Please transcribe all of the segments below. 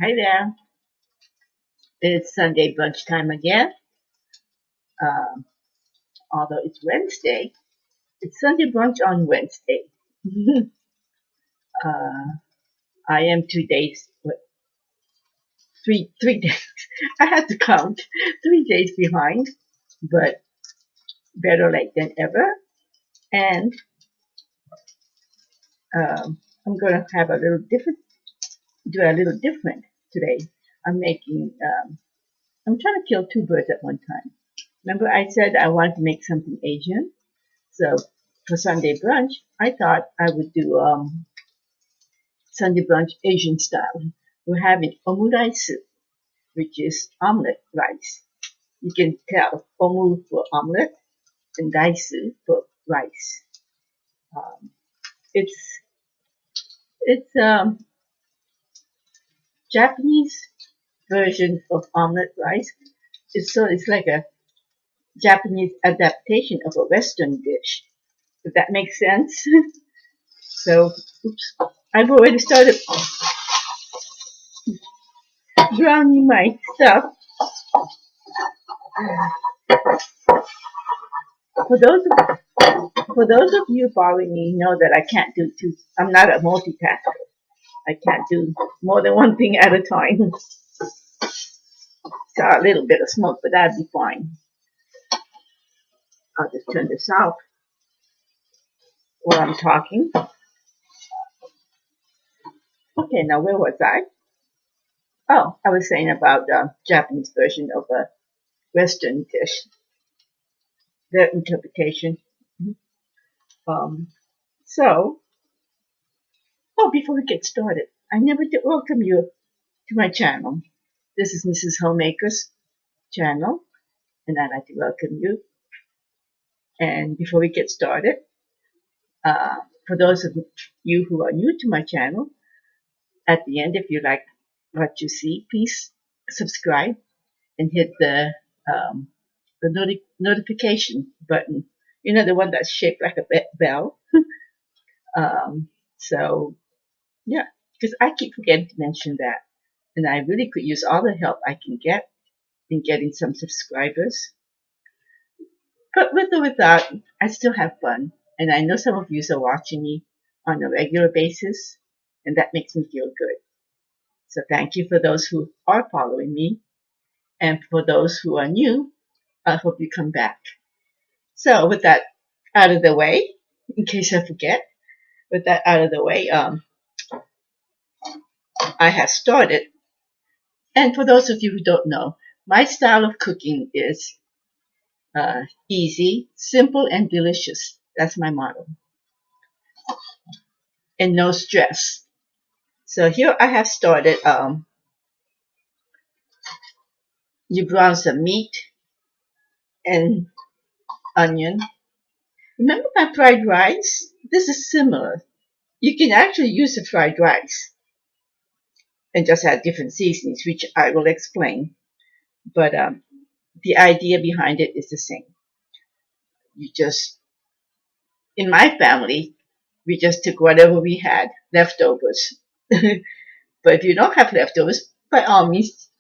Hi there. It's Sunday brunch time again. Uh, Although it's Wednesday, it's Sunday brunch on Wednesday. uh, I am 2 days, three days. I had to count 3 days behind, but better late than ever. And I'm gonna have a little different, do a little different today. I'm making. I'm trying to kill two birds at one time. Remember, I said I wanted to make something Asian. So for Sunday brunch, I thought I would do Sunday brunch Asian style. We're having omurice, which is omelet rice. You can tell omu for omelet and rice for rice. Um, it's it's Japanese version of omelet rice. It's like a Japanese adaptation of a Western dish. If that makes sense. So, oops, I've already started browning my stuff. For those of, for those of you following me, know that I can't do two. I'm not a multitasker. I can't do more than one thing at a time. So a little bit of smoke, but that'd be fine. I'll just turn this off while I'm talking. Okay, now where was I? Oh, I was saying about the Japanese version of a Western dish, their interpretation. Um, so, before we get started, I never did welcome you to my channel. This is Mrs. Homemaker's channel, and I'd like to welcome you. And before we get started, uh, for those of you who are new to my channel, at the end, if you like what you see, please subscribe and hit the notification button. You know, the one that's shaped like a bell. So, yeah, because I keep forgetting to mention that. And I really could use all the help I can get in getting some subscribers. But with or without, I still have fun. And I know some of you are watching me on a regular basis, and that makes me feel good. So thank you for those who are following me. And for those who are new, I hope you come back. So with that out of the way, in case I forget, with that out of the way, I have started. And for those of you who don't know, my style of cooking is easy, simple, and delicious. That's my motto. And no stress. So here I have started. You brown some meat and onion. Remember my fried rice? This is similar. You can actually use the fried rice and just add different seasonings, which I will explain. But the idea behind it is the same. You just, in my family, we just took whatever we had, leftovers. But if you don't have leftovers, by all means,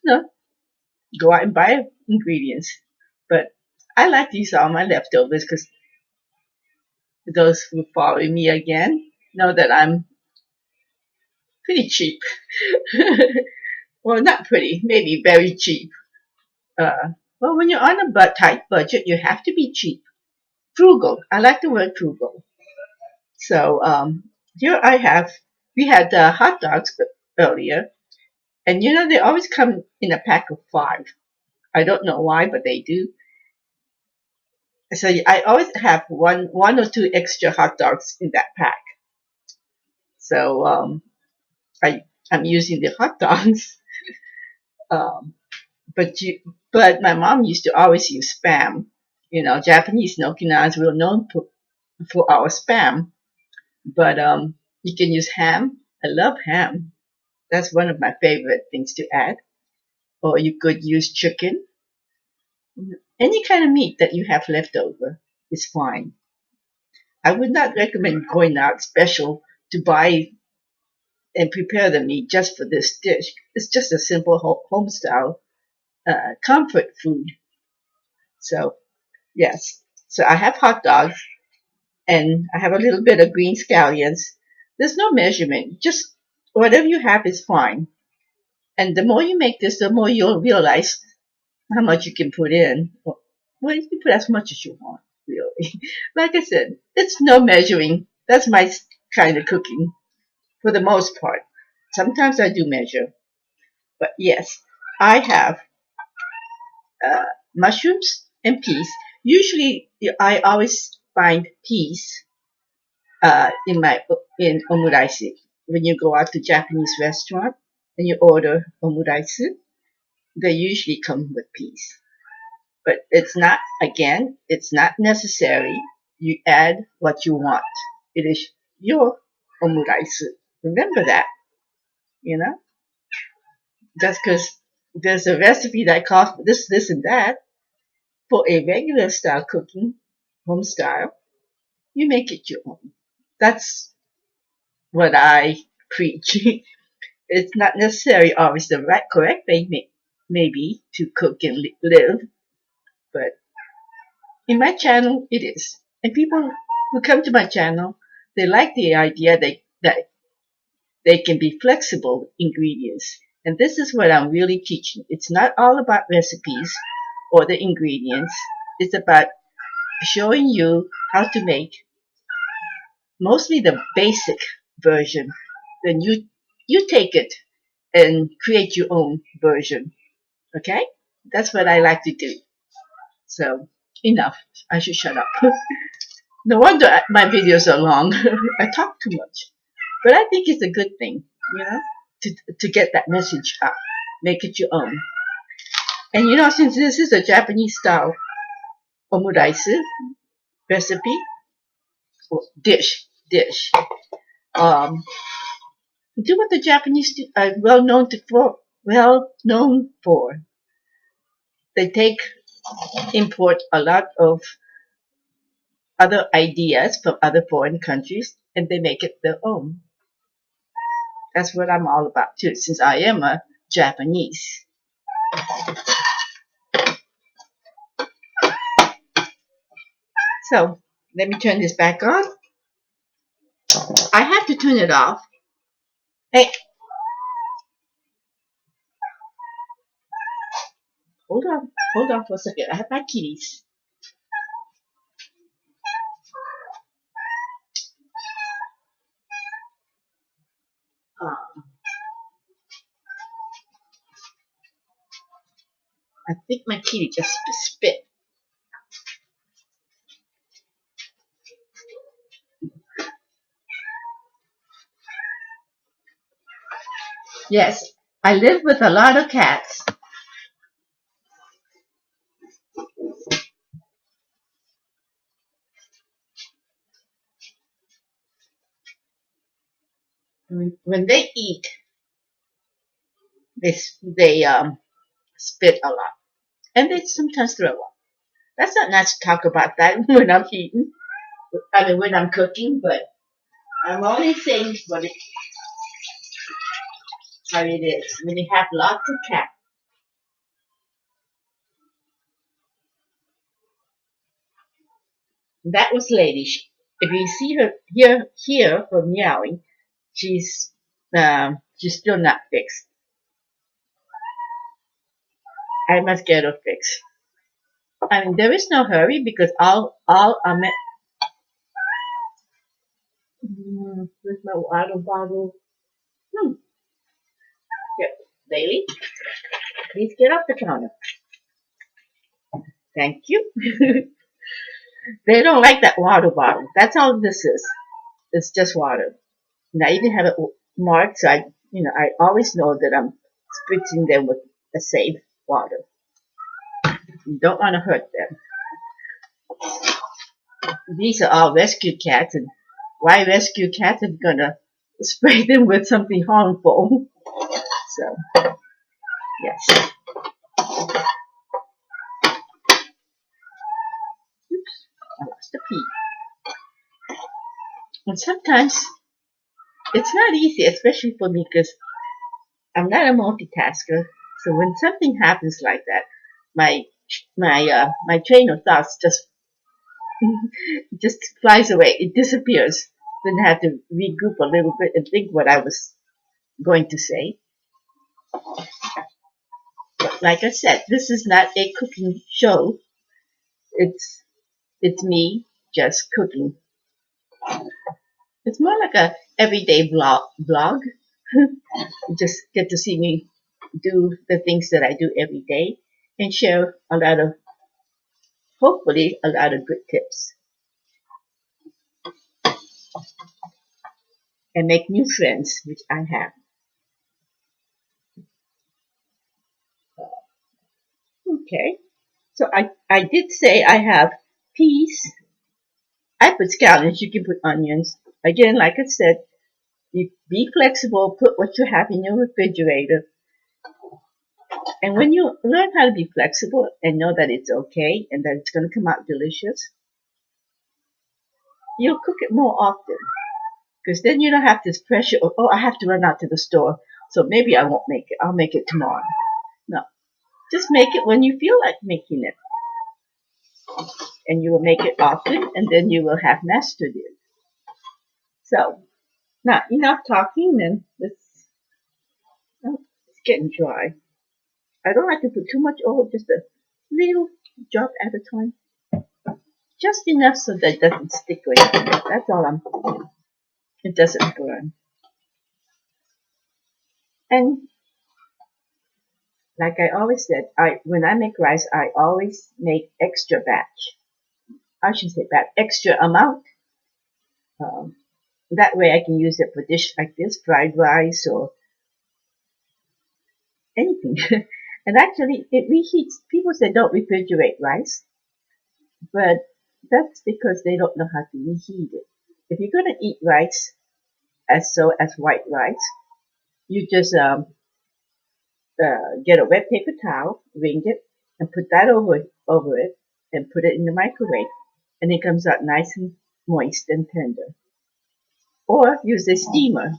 go out and buy ingredients. But I like to use all my leftovers because those who follow me again know that I'm pretty cheap. Well, not pretty, maybe very cheap. Well, when you're on a tight budget, you have to be cheap. Frugal. I like the word frugal. So here we had hot dogs earlier, and they always come in a pack of 5. I don't know why, but they do. So I always have one or two extra hot dogs in that pack. So I'm using the hot dogs. Um, but my mom used to always use Spam. Japanese and Okinawans were known for our Spam. But you can use ham. I love ham. That's one of my favorite things to add. Or you could use chicken. Any kind of meat that you have left over is fine. I would not recommend going out special to buy and prepare the meat just for this dish. It's just a simple home style comfort food. So yes, so I have hot dogs and I have a little bit of green scallions. There's no measurement, just whatever you have is fine. And the more you make this, the more you'll realize how much you can put in. Well, you can put as much as you want, really. Like I said, it's no measuring. That's my kind of cooking for the most part. Sometimes I do measure, but yes, I have uh, mushrooms and peas. Usually, I always find peas in omurice. When you go out to Japanese restaurant and you order omurice, they usually come with peas. But it's not necessary. You add what you want. It is your omurice. Remember that, you know? Just because there's a recipe that calls for this, and that, for a regular style cooking, home style, you make it your own. That's what I preach. It's not necessarily always the correct way, maybe, to cook and live, but in my channel, it is. And people who come to my channel, they like the idea that they can be flexible with ingredients. And this is what I'm really teaching. It's not all about recipes or the ingredients. It's about showing you how to make mostly the basic version. Then you take it and create your own version. Okay? That's what I like to do. So enough. I should shut up. No wonder my videos are long. I talk too much. But I think it's a good thing, to get that message out. Make it your own. And since this is a Japanese style omurice recipe, or dish, um, do what the Japanese are well known for. They import a lot of other ideas from other foreign countries and they make it their own. That's what I'm all about too, since I am a Japanese. So let me turn this back on. I have to turn it off. Hey, hold on for a second. I have my kitties. Uh, I think my kitty just spit. Yes, I live with a lot of cats. When they eat, they spit a lot, and they sometimes throw up. That's not nice to talk about that when I'm eating. I mean, when I'm cooking, but I'm only saying how it is when you have lots of cats. That was Lady. If you see her hear her meowing, she's still not fixed. I must get her fixed. I mean, there is no hurry because all I'm at. Where's my water bottle? Hmm. Here, Lady, please get off the counter. Thank you. They don't like that water bottle. That's all this is. It's just water. And I even have it marked, so I always know that I'm spritzing them with a safe water. You don't want to hurt them. These are all rescue cats, and why rescue cats if you're gonna spray them with something harmful? So, yes. Oops, I lost a pea. And sometimes It's not easy, especially for me, because I'm not a multitasker. So when something happens like that, my my train of thoughts just flies away. It disappears. Then I have to regroup a little bit and think what I was going to say. But like I said, this is not a cooking show. It's it's me just cooking. It's more like a everyday vlog. You just get to see me do the things that I do every day and share a lot of, hopefully, a lot of good tips and make new friends, which I have. Okay. So I did say I have peas. I put scallions. You can put onions. Again, like I said, you be flexible. Put what you have in your refrigerator. And when you learn how to be flexible and know that it's okay and that it's going to come out delicious, you'll cook it more often. Because then you don't have this pressure of, oh, I have to run out to the store, so maybe I won't make it. I'll make it tomorrow. No, just make it when you feel like making it. And you will make it often, and then you will have mastered it. So, now enough talking, then it's getting dry. I don't like to put too much oil, just a little drop at a time. Just enough so that it doesn't stick or anything. That's all I'm putting. It doesn't burn. And like I always said, when I make rice, I always make extra batch. I should say batch, extra amount. Um, that way I can use it for dish like this, fried rice or anything. And actually, it reheats. People say don't refrigerate rice, but that's because they don't know how to reheat it. If you're gonna eat rice as white rice, you just get a wet paper towel, wring it, and put that over it, and put it in the microwave, and it comes out nice and moist and tender. Or use a steamer.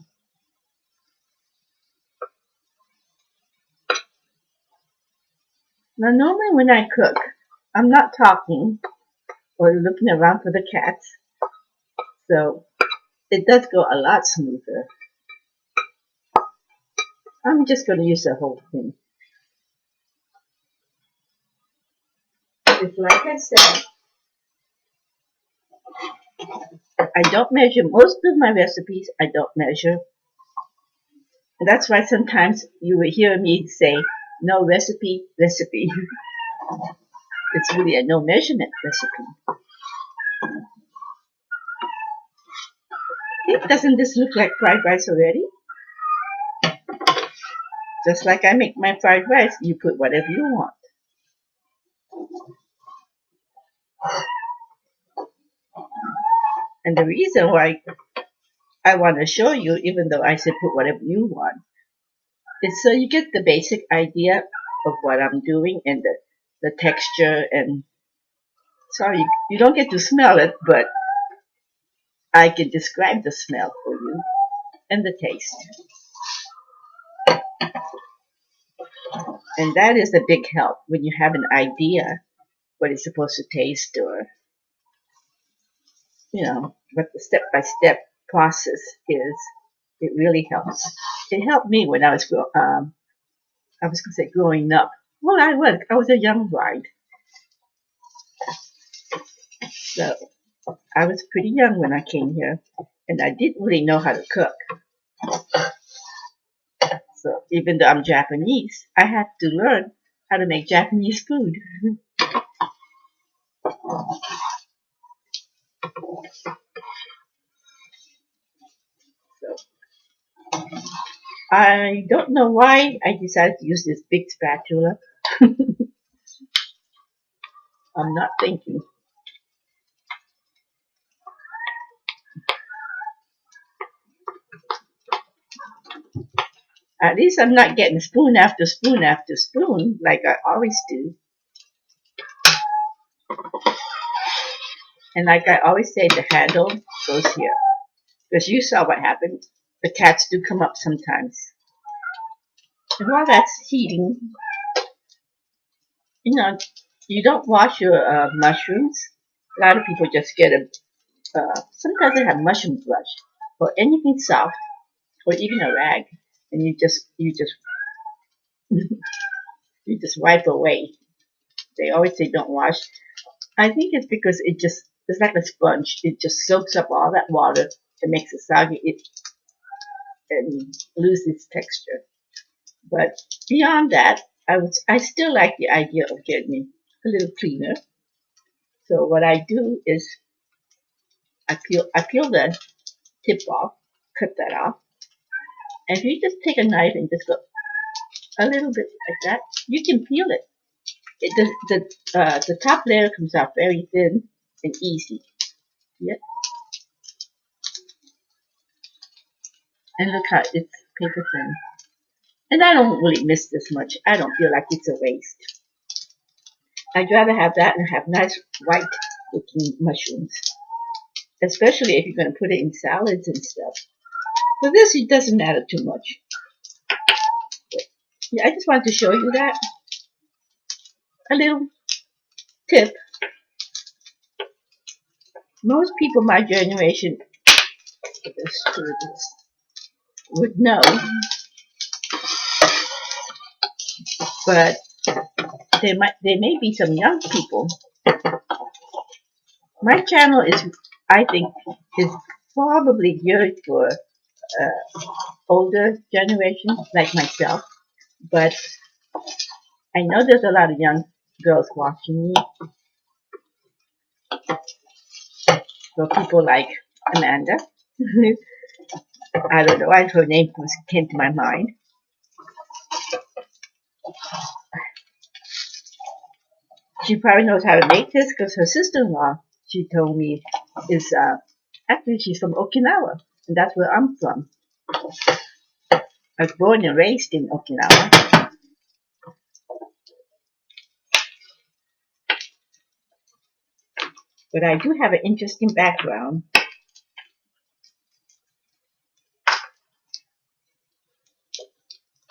Now, normally when I cook, I'm not talking or looking around for the cats, so it does go a lot smoother. I'm just going to use the whole thing. It's like I said, I don't measure most of my recipes. I don't measure. And that's why sometimes you will hear me say, no recipe. It's really a no measurement recipe. Doesn't this look like fried rice already? Just like I make my fried rice, you put whatever you want. And the reason why I want to show you, even though I said put whatever you want, is so you get the basic idea of what I'm doing and the texture. And sorry, you don't get to smell it, but I can describe the smell for you and the taste. And that is a big help when you have an idea what it's supposed to taste, or what the step-by-step process is. It really helps. It helped me when I was going to say growing up. Well, I was a young bride, so I was pretty young when I came here, and I didn't really know how to cook. So even though I'm Japanese, I had to learn how to make Japanese food. So I don't know why I decided to use this big spatula. I'm not thinking. At least I'm not getting spoon after spoon after spoon like I always do. And like I always say, the handle goes here. Because you saw what happened. the cats do come up sometimes. And while that's heating, you know, you don't wash your mushrooms. A lot of people just get a, sometimes they have mushroom brush or anything soft or even a rag, and you just wipe away. They always say don't wash. I think it's because it's like a sponge. It just soaks up all that water and makes it soggy and loses its texture. But beyond that, I still like the idea of getting a little cleaner. So what I do is I peel the tip off, cut that off, and if you just take a knife and just go a little bit like that, you can peel it. The top layer comes out very thin and easy. Yep. And look how it's paper thin. And I don't really miss this much. I don't feel like it's a waste. I'd rather have that and have nice white looking mushrooms. Especially if you're going to put it in salads and stuff. For this, it doesn't matter too much. But, yeah, I just wanted to show you that. A little tip. Most people my generation would know, but there may be some young people. My channel I think, is probably geared for older generation like myself, but I know there's a lot of young girls watching me. So people like Amanda. I don't know why her name came to my mind. She probably knows how to make this because her sister-in-law, she told me, is actually she's from Okinawa, and that's where I'm from. I was born and raised in Okinawa. But I do have an interesting background.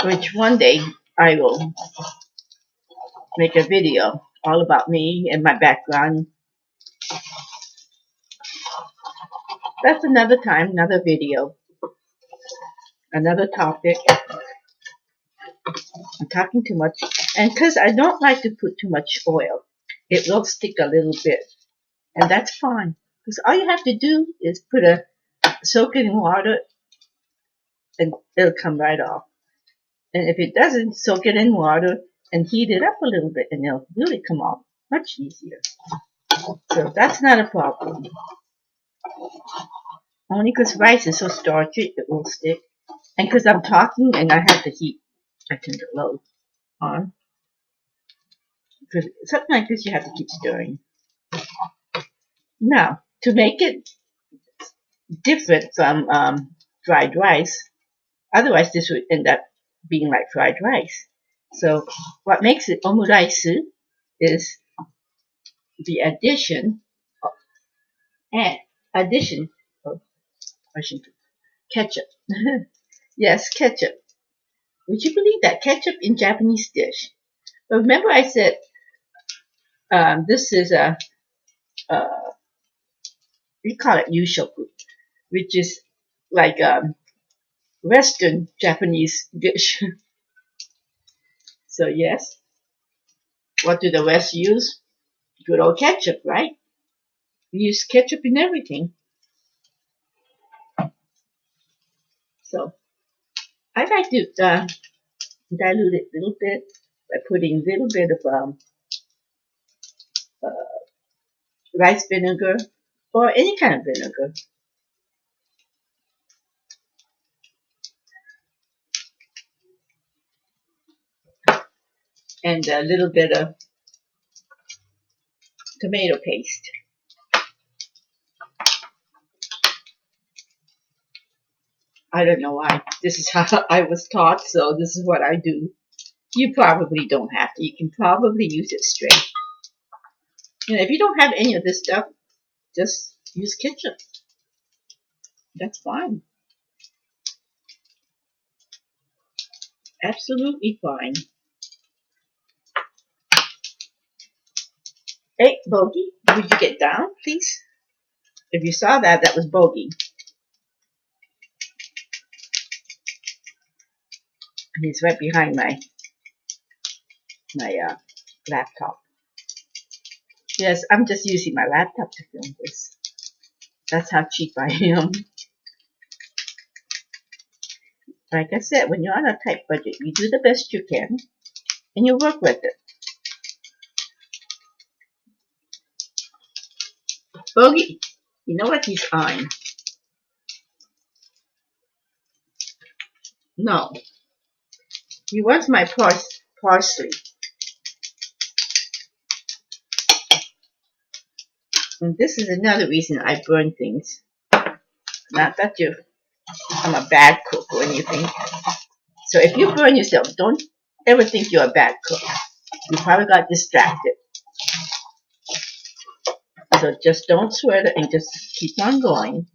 Which one day I will make a video all about me and my background. That's another time, another video, another topic. I'm talking too much. And because I don't like to put too much oil, it will stick a little bit. And that's fine. Because all you have to do is soak it in water and it'll come right off. And if it doesn't, soak it in water and heat it up a little bit and it'll really come off much easier. So that's not a problem. Only because rice is so starchy, it will stick. And because I'm talking and I have the heat, I turn it low on. Because something like this, you have to keep stirring. Now, to make it different from fried rice, otherwise this would end up being like fried rice. So what makes it omurice is the addition of ketchup. Yes, ketchup. Would you believe that ketchup in Japanese dish? But remember I said this is we call it yushoku, which is like a Western Japanese dish. So yes, what do the West use? Good old ketchup, right? We use ketchup in everything. So I like to dilute it a little bit by putting a little bit of rice vinegar or any kind of vinegar. And a little bit of tomato paste. I don't know why. This is how I was taught, so this is what I do. You probably don't have to. You can probably use it straight. And if you don't have any of this stuff, just use ketchup. That's fine. Absolutely fine. Hey, Bogey, would you get down, please? If you saw that, that was Bogey. He's right behind my laptop. Yes, I'm just using my laptop to film this. That's how cheap I am. Like I said, when you're on a tight budget, you do the best you can, and you work with it. Bogey, you know what he's on? No, he wants my parsley. And this is another reason I burn things. Not that I'm a bad cook or anything. So if you burn yourself, don't ever think you're a bad cook. You probably got distracted. So just don't sweat it and just keep on going.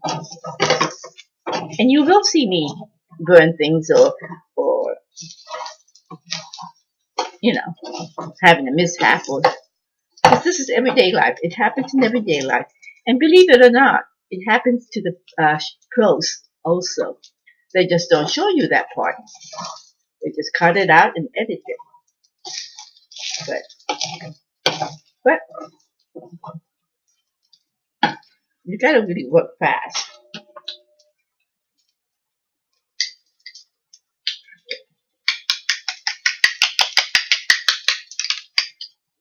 And you will see me burn things or having a mishap. Because this is everyday life. It happens in everyday life. And believe it or not, it happens to the pros also. They just don't show you that part. They just cut it out and edit it. But you gotta really work fast.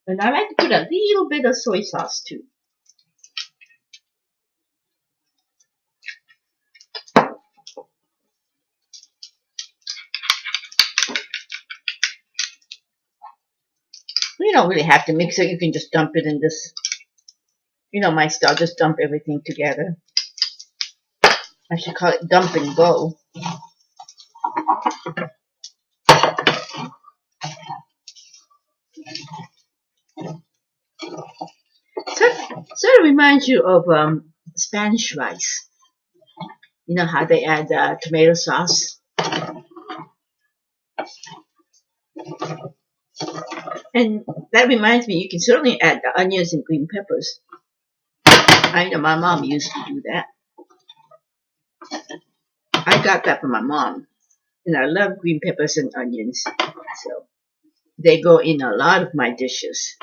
And I like to put a little bit of soy sauce too. You don't really have to mix it. You can just dump it in this. My style, just dump everything together. I should call it dump and go. Sort of reminds you of Spanish rice. You know how they add tomato sauce? And that reminds me, you can certainly add the onions and green peppers. I know my mom used to do that. I got that from my mom. And I love green peppers and onions. So they go in a lot of my dishes.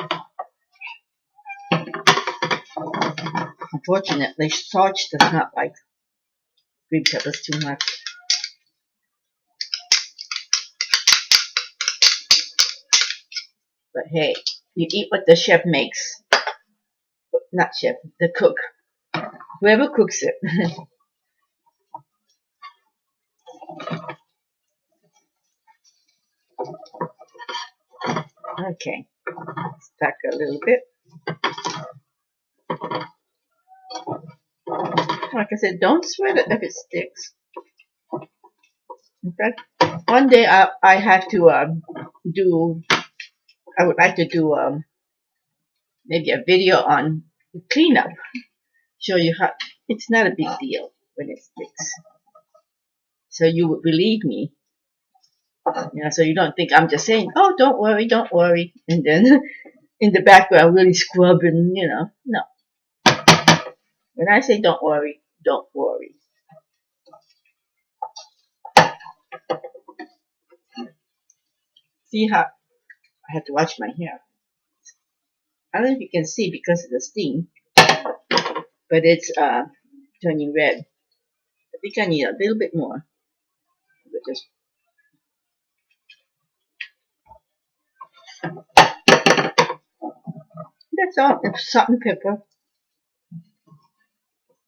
Unfortunately, Sarge does not like green peppers too much. But hey, you eat what the chef makes. Not chef, the cook. Whoever cooks it. Okay, stuck a little bit. Like I said, don't sweat it if it sticks. In fact, one day I have to I would like to do maybe a video on cleanup. Show you how it's not a big deal when it sticks. So you would believe me. So you don't think I'm just saying, oh, don't worry. And then in the background really scrubbing, No. When I say don't worry, don't worry. See how I have to wash my hair. I don't know if you can see because of the steam, but it's turning red. I think I need a little bit more. Just that's all. It's salt and pepper.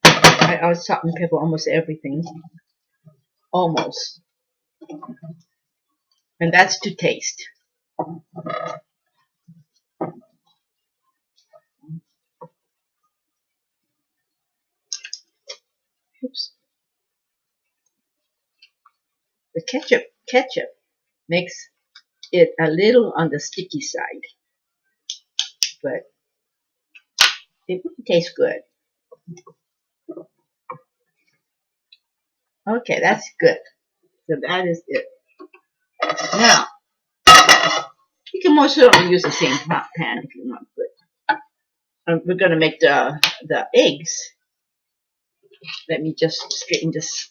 I add salt and pepper almost everything. Almost. And that's to taste. Oops. The ketchup makes it a little on the sticky side, but it really tastes good. Okay, that's good. So that is it. Now, you can most certainly use the same hot pan if you want, but we're going to make the eggs. Let me just straighten this,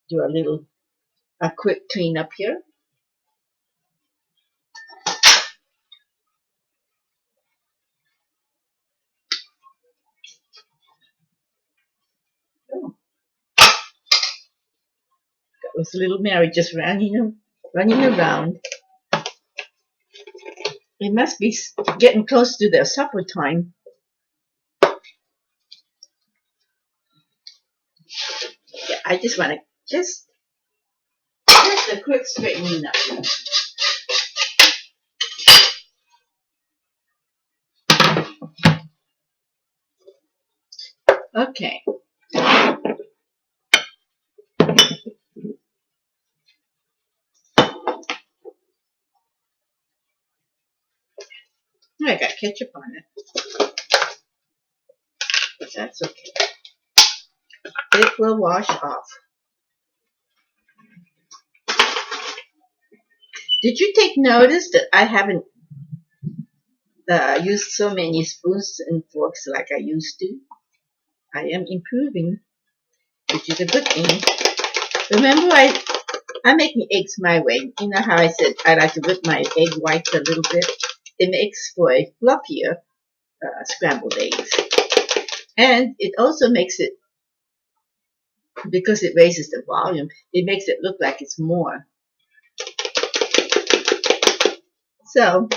do a quick clean up here. Oh, that was little Mary just running around. It must be getting close to their supper time. Yeah, I just want to just a quick straightening up. Okay. I got ketchup on it, but that's okay. It will wash off. Did you take notice that I haven't used so many spoons and forks like I used to? I am improving, which is a good thing. Remember, I make my eggs my way. You know how I said I like to whip my egg whites a little bit? It makes for a fluffier scrambled eggs. And it also makes it, because it raises the volume, it makes it look like it's more. So,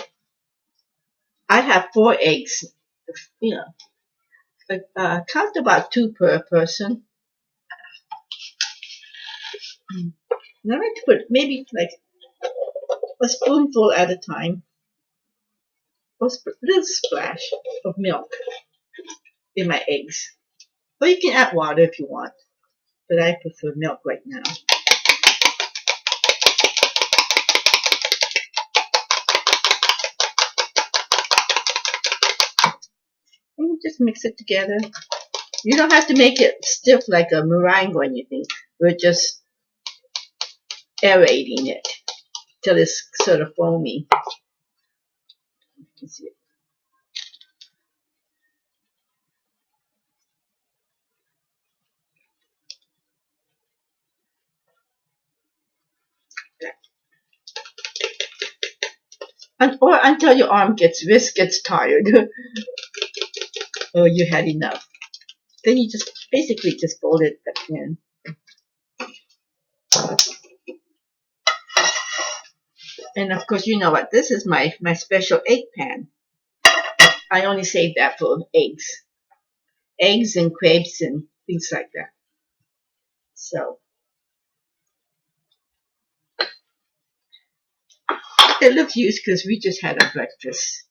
I have 4 eggs, you know, count about 2 per person. And I like to put maybe like a spoonful at a time, or a little splash of milk in my eggs. Or you can add water if you want, but I prefer milk right now. And just mix it together. You don't have to make it stiff like a meringue or anything. We're just aerating it till it's sort of foamy. You can see it. Or until your wrist gets tired, or you had enough. Then you just basically just fold it back in. And of course, you know what? This is my special egg pan. I only save that for eggs and crepes and things like that. So it looks used because we just had our breakfast.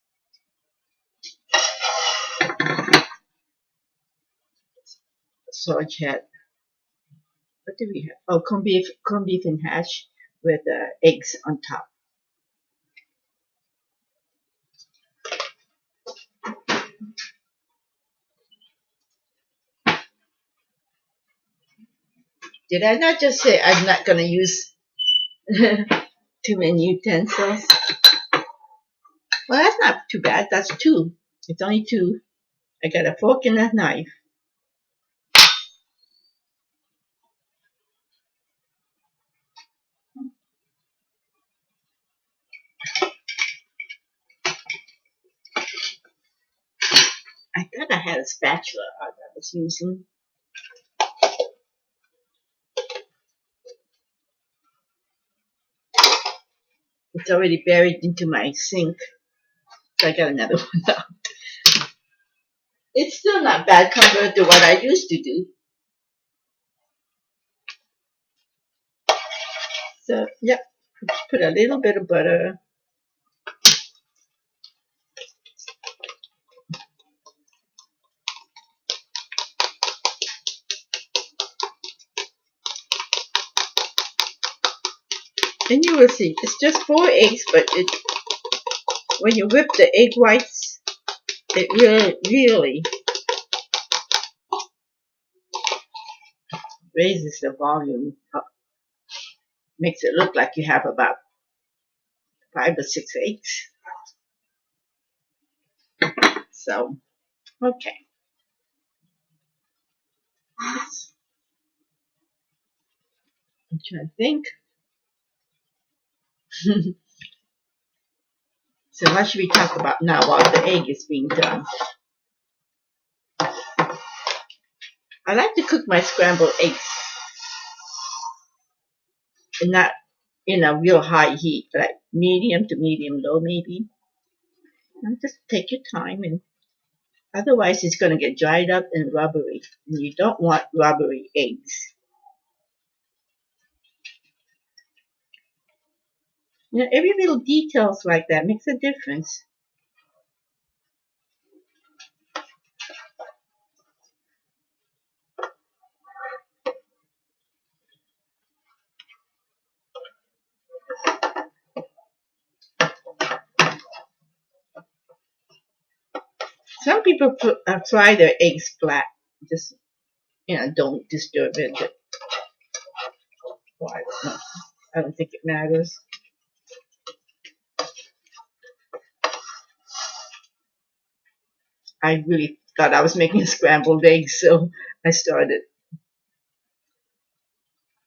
So I had, what did we have? Oh, corned beef and hash with eggs on top. Did I not just say I'm not going to use too many utensils? Well, that's not too bad. That's 2. It's only 2. I got a fork and a knife. I thought I had a spatula I was using. It's already buried into my sink. So I got another one out. It's still not bad compared to what I used to do. So, yep, put a little bit of butter. And you will see, it's just 4 eggs, but when you whip the egg whites, it really raises the volume up. Makes it look like you have about 5 or 6 eggs. So, okay. I'm trying to think. So what should we talk about now while the egg is being done? I like to cook my scrambled eggs and not in a real high heat, like medium to medium low maybe. And just take your time, and otherwise it's going to get dried up and rubbery. And you don't want rubbery eggs. Every little details like that makes a difference. Some people fry their eggs flat. Just, don't disturb it. Well, I don't know. I don't think it matters. I really thought I was making scrambled eggs, so I started.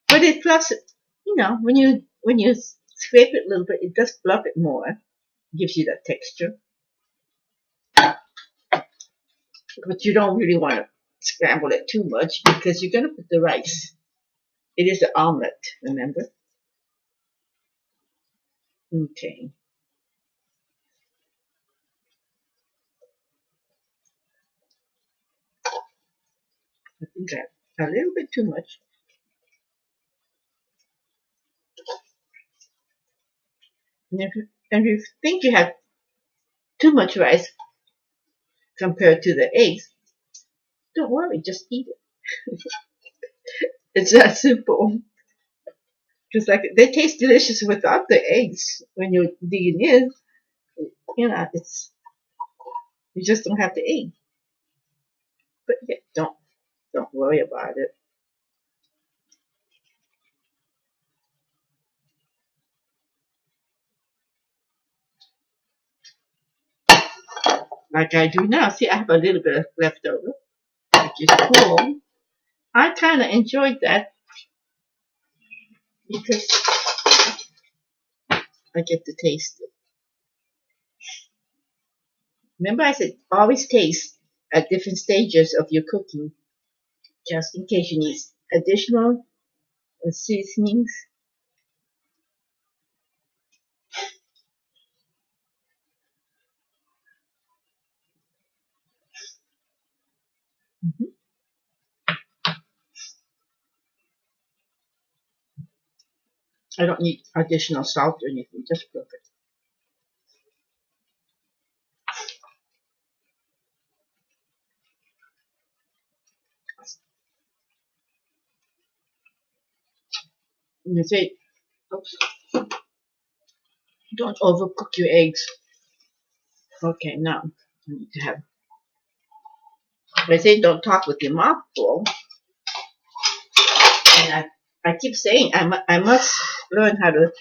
But it fluffs it. When you scrape it a little bit, it does fluff it more. Gives you that texture. But you don't really want to scramble it too much because you're going to put the rice. It is the omelet, remember? Okay. I think that's a little bit too much. And if you think you have too much rice compared to the eggs, don't worry, just eat it. It's that simple. Just like they taste delicious without the eggs when you're digging in. It's you just don't have the egg. But yeah, don't worry about it. Like I do now. See, I have a little bit of leftover, which is cool. I kind of enjoyed that because I get to taste it. Remember, I said always taste at different stages of your cooking, just in case you need additional seasonings. Mhm. I don't need additional salt or anything, just perfect. And you say, oops, don't overcook your eggs. Okay, now I need to have. I say don't talk with your mouth full, and I keep saying I must learn how to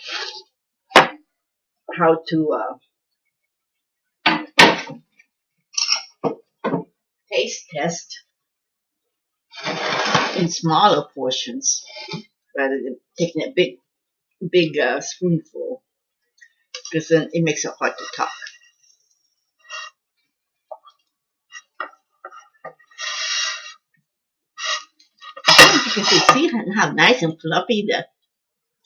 taste test in smaller portions rather than taking a big spoonful, because then it makes it hard to talk. You can see how nice and fluffy the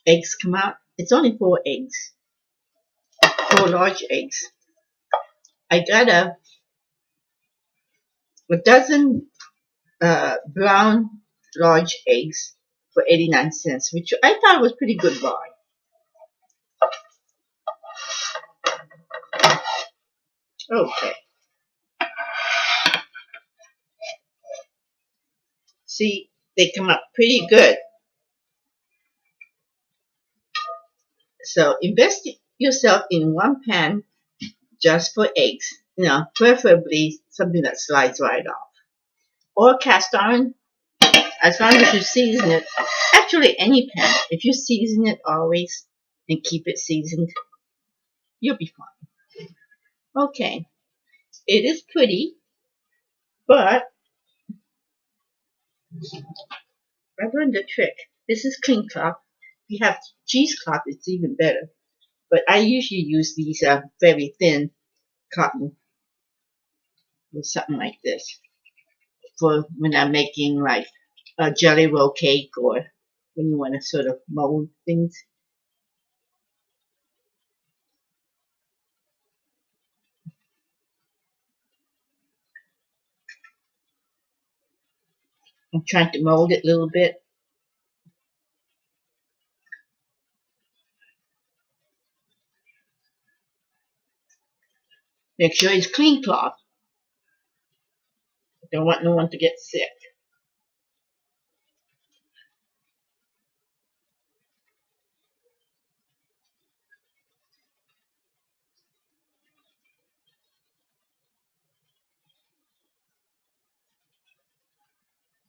eggs come out. It's only 4 eggs, 4 large eggs. I got a dozen brown large eggs for 89 cents, which I thought was pretty good buy. Okay. See, they come out pretty good. So invest yourself in one pan just for eggs. Preferably something that slides right off. Or cast iron. As long as you season it, actually any pan, if you season it always and keep it seasoned, you'll be fine. Okay, it is pretty, but I learned a trick. This is clean cloth. If you have cheesecloth, it's even better. But I usually use these very thin cotton or something like this for when I'm making like a jelly roll cake or when you want to sort of mold things. I'm trying to mold it a little bit. Make sure it's clean cloth. Don't want no one to get sick.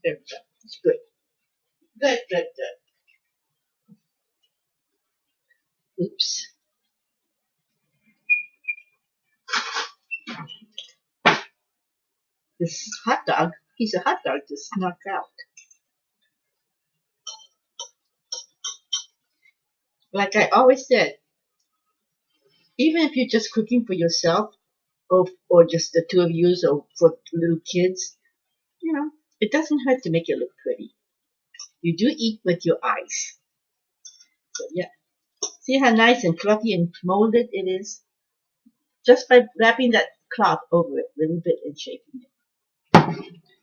There we go. It's good. Good, good, good. Oops. This hot dog, piece of hot dog just snuck out. Like I always said, even if you're just cooking for yourself or just the two of you or for little kids, it doesn't hurt to make it look pretty. You do eat with your eyes. So yeah. See how nice and fluffy and molded it is? Just by wrapping that cloth over it a little bit and shaking it.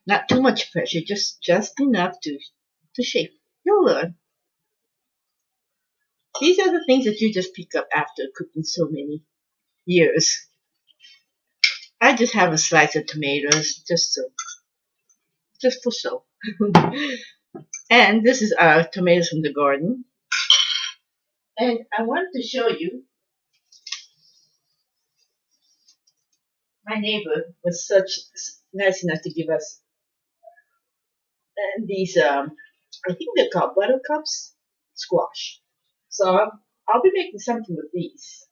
Not too much pressure, just enough to shake. You'll learn. These are the things that you just pick up after cooking so many years. I just have a slice of tomatoes, just for so. And this is our tomatoes from the garden. And I wanted to show you, my neighbor was such nice enough to give us these, I think they're called buttercups squash. So I'll be making something with these.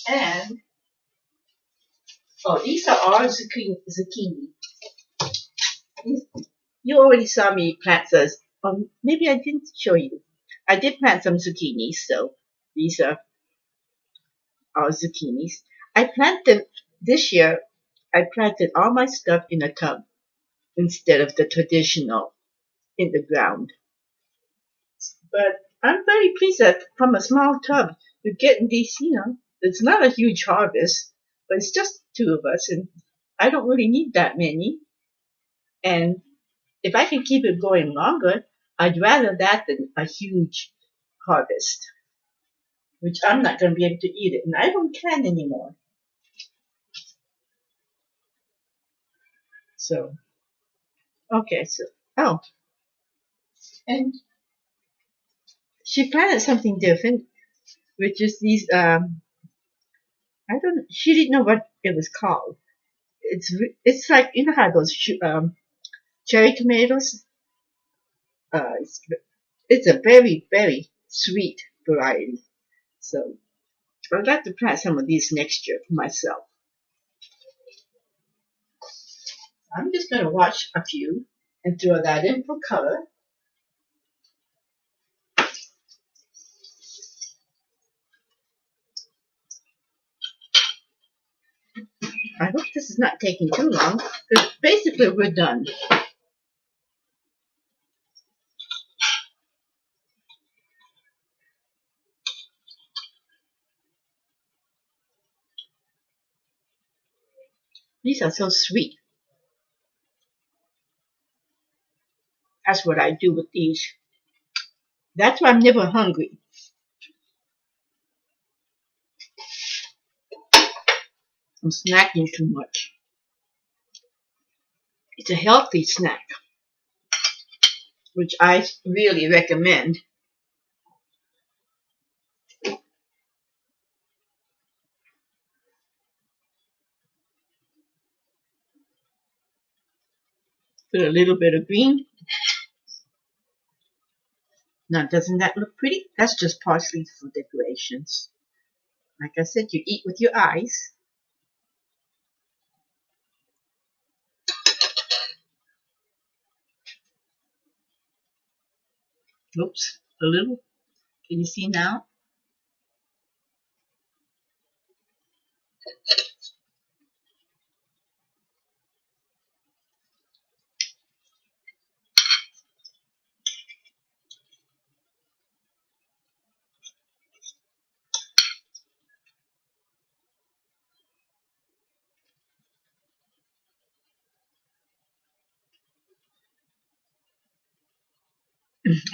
And, oh, these are all zucchini. You already saw me plant those. Maybe I didn't show you. I did plant some zucchinis, so these are our zucchinis. I planted this year. I planted all my stuff in a tub instead of the traditional in the ground. But I'm very pleased that from a small tub we're getting these. It's not a huge harvest, but it's just two of us, and I don't really need that many. And if I can keep it going longer, I'd rather that than a huge harvest, which I'm not going to be able to eat it, and I don't can anymore. So, okay, so, oh, and she planted something different, which is these, she didn't know what it was called. It's like, how those, cherry tomatoes, it's, it's a very, very sweet variety. So, I'd like to plant some of these next year for myself. I'm just going to watch a few and throw that in for color. I hope this is not taking too long, because basically we're done. These are so sweet. That's what I do with these. That's why I'm never hungry. I'm snacking too much. It's a healthy snack, which I really recommend. Put a little bit of green. Now, doesn't that look pretty? That's just parsley for decorations. Like I said, you eat with your eyes. Oops, a little. Can you see now?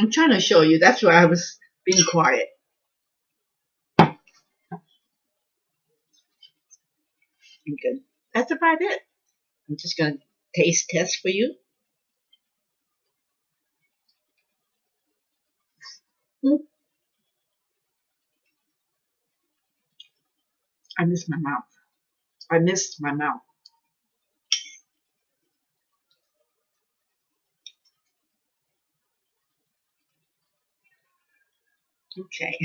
I'm trying to show you. That's why I was being quiet. Okay. That's about it. I'm just going to taste test for you. I missed my mouth. I missed my mouth. Okay.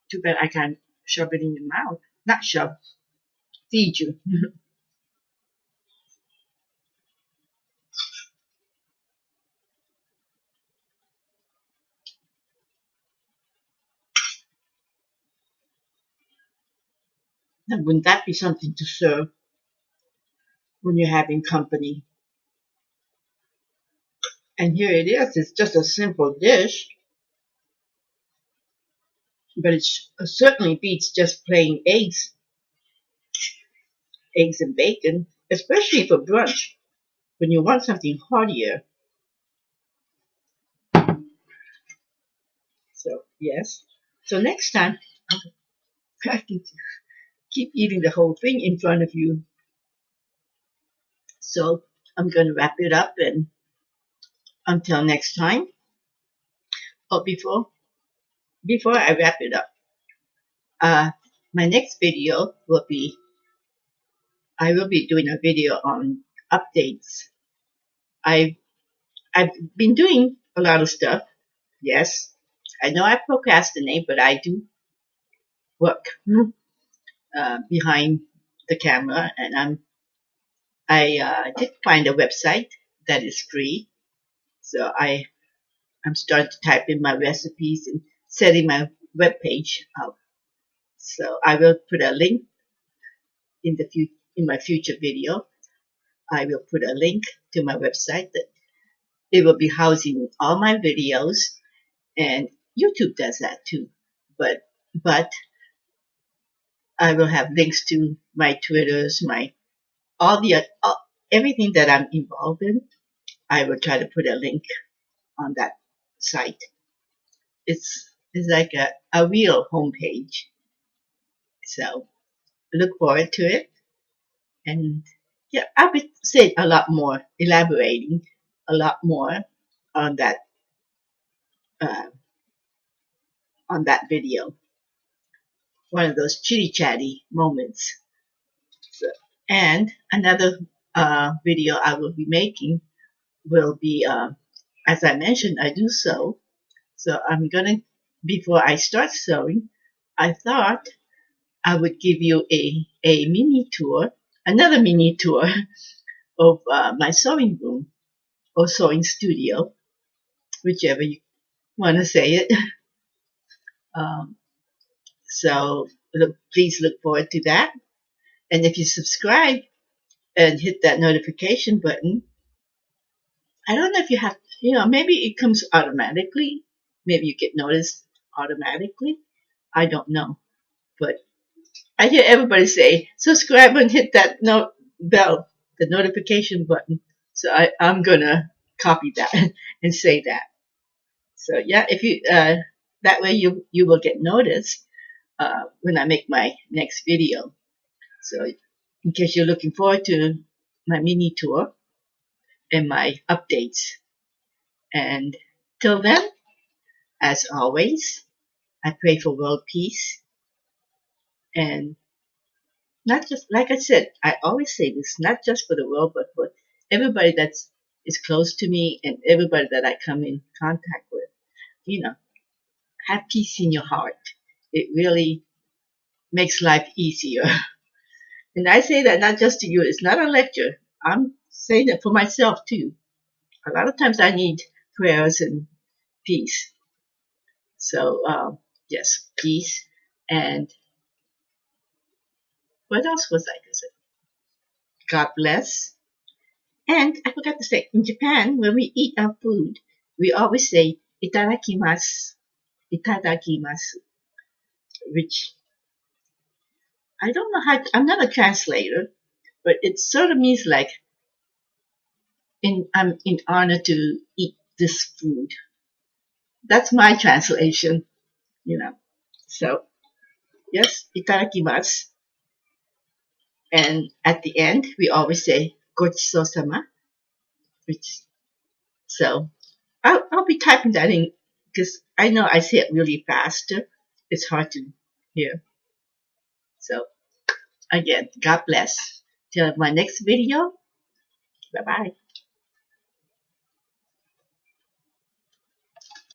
Too bad I can't shove it in your mouth. Not shove, feed you. Now, wouldn't that be something to serve when you're having company? And here it is. It's just a simple dish, but it certainly beats just plain eggs and bacon, especially for brunch when you want something heartier. So yes. So next time, I can keep eating the whole thing in front of you. So I'm going to wrap it up, and until next time. Oh, before I wrap it up, my next video will be I will be doing a video on updates. I've been doing a lot of stuff. Yes, I know I procrastinate, but I do work behind the camera, and I did find a website that is free. So I'm starting to type in my recipes and setting my web page up. So I will put a link in my future video. I will put a link to my website that it will be housing all my videos, and YouTube does that too. But I will have links to my Twitters, my everything that I'm involved in. I will try to put a link on that site. It's like a real homepage. So look forward to it. And yeah, I would say a lot more, elaborating a lot more on that uh, on that video. One of those chitty chatty moments. So, and another video I will be making will be, as I mentioned, I do sew. So I'm gonna, before I start sewing, I thought I would give you a mini tour, another mini tour of my sewing room or sewing studio, whichever you want to say it. Um, so please look forward to that. And if you subscribe and hit that notification button, I don't know if you have, maybe it comes automatically. Maybe you get noticed automatically. I don't know. But I hear everybody say, subscribe and hit that bell, the notification button. So I'm going to copy that and say that. So yeah, if you, that way you will get noticed when I make my next video. So in case you're looking forward to my mini tour, in my updates. And till then, as always, I pray for world peace. And not just, like I said, I always say this, not just for the world, but for everybody is close to me and everybody that I come in contact with. You know, have peace in your heart. It really makes life easier. And I say that not just to you. It's not a lecture. I'm saying that for myself too. A lot of times I need prayers and peace. So, yes, peace. And what else was I going to say? God bless. And I forgot to say, in Japan, when we eat our food, we always say, itadakimasu, itadakimasu, which I don't know how, I'm not a translator, but it sort of means like, I'm in honor to eat this food. That's my translation, you know. So, yes, itadakimasu. And at the end, we always say, gochiso-sama, which, so I'll be typing that in because I know I say it really fast. It's hard to hear. So, again, God bless. Till my next video. Bye bye.